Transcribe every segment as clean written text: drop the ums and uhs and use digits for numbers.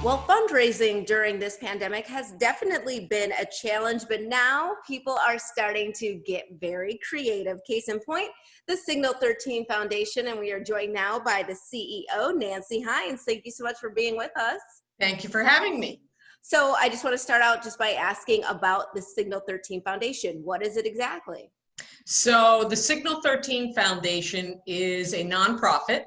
Well, fundraising during this pandemic has definitely been a challenge, but now people are starting to get very creative. Case in point, the Signal 13 Foundation, and we are joined now by the CEO, Nancy Hines. Thank you so much for being with us. Thank you for having me. So I just want to start out just by asking about the Signal 13 Foundation. What is it exactly? So the Signal 13 Foundation is a nonprofit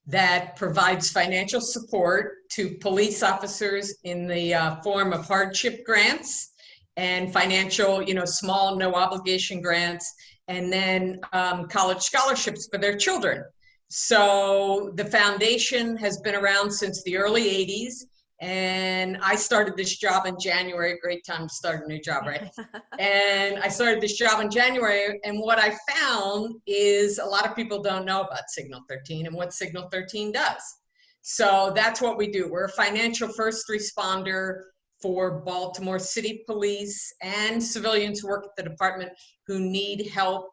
that provides financial support to police officers in the form of hardship grants and financial, small, no obligation grants, and then college scholarships for their children. So the foundation has been around since the early 80s. And I started this job in January. Great time to start a new job, right? And I started this job in January. And what I found is a lot of people don't know about Signal 13 and what Signal 13 does. So that's what we do. We're a financial first responder for Baltimore City Police and civilians who work at the department who need help.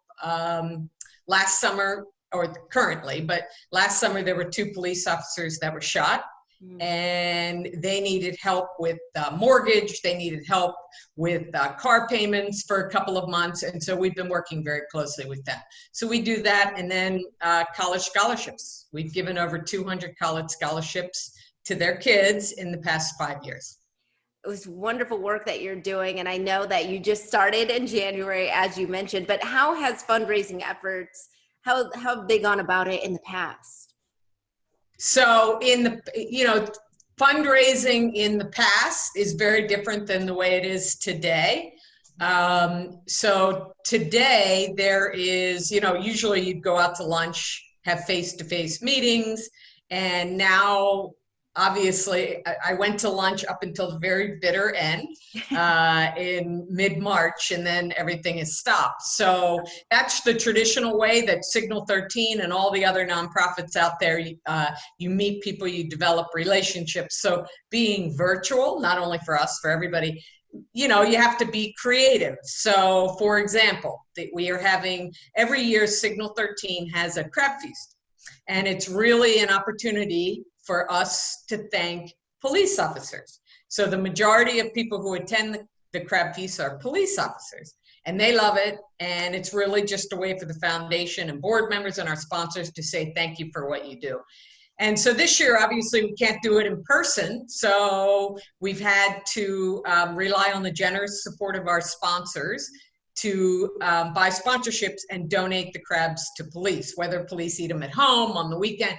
Last summer, or currently, but last summer there were 2 police officers that were shot. And they needed help with mortgage, they needed help with car payments for a couple of months. And so we've been working very closely with them. So we do that. And then college scholarships. We've given over 200 college scholarships to their kids in the past 5 years. It was wonderful work that you're doing. And I know that you just started in January, as you mentioned, but how has fundraising efforts, how have they gone about it in the past? So fundraising in the past is very different than the way it is today. So today there is, usually you'd go out to lunch, have face-to-face meetings, and now obviously I went to lunch up until the very bitter end in mid-March, and then everything is stopped. So that's the traditional way that Signal 13 and all the other nonprofits out there, you meet people, you develop relationships. So being virtual, not only for us, for everybody, you have to be creative. So for example, we are having every year Signal 13 has a crab feast, and it's really an opportunity for us to thank police officers. So the majority of people who attend the crab feast are police officers, and they love it. And it's really just a way for the foundation and board members and our sponsors to say thank you for what you do. And so this year, obviously, we can't do it in person. So we've had to rely on the generous support of our sponsors to buy sponsorships and donate the crabs to police, whether police eat them at home on the weekend.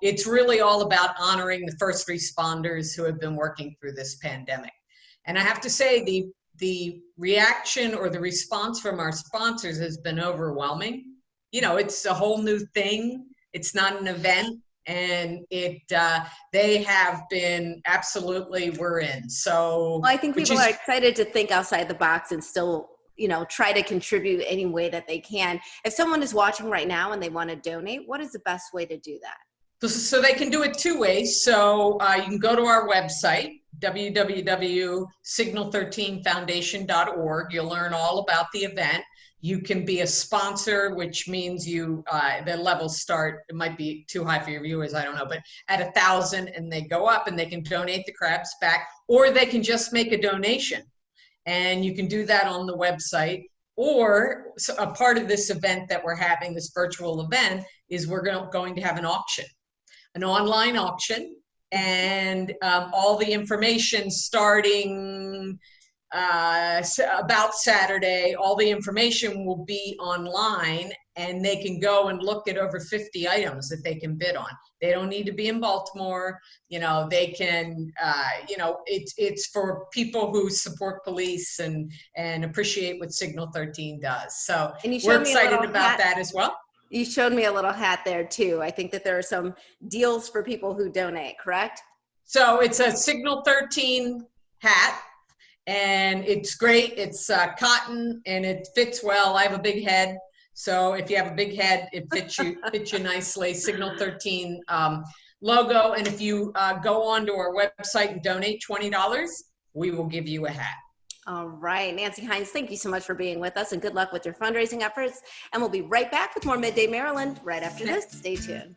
It's really all about honoring the first responders who have been working through this pandemic. And I have to say the reaction or the response from our sponsors has been overwhelming. It's a whole new thing. It's not an event. And they have been absolutely, we're in. So well, I think people are excited to think outside the box and still, try to contribute any way that they can. If someone is watching right now and they want to donate, what is the best way to do that? So they can do it 2 ways. So you can go to our website, www.signal13foundation.org. You'll learn all about the event. You can be a sponsor, which means the levels start, it might be too high for your viewers, I don't know, but at 1,000, and they go up and they can donate the crabs back, or they can just make a donation. And you can do that on the website. Or a part of this event that we're having, this virtual event, is we're going to have an auction, an online auction, and all the information starting about Saturday, all the information will be online, and they can go and look at over 50 items that they can bid on. They don't need to be in Baltimore. They can, it's for people who support police and appreciate what Signal 13 does. So we're excited about that as well. You showed me a little hat there too. I think that there are some deals for people who donate, correct? So it's a Signal 13 hat. And it's great. It's cotton, and it fits well. I have a big head, so if you have a big head, it fits you nicely. Signal 13 logo. And if you go onto our website and donate $20, we will give you a hat. All right, Nancy Hines, thank you so much for being with us, and good luck with your fundraising efforts. And we'll be right back with more Midday Maryland right after this. Stay tuned.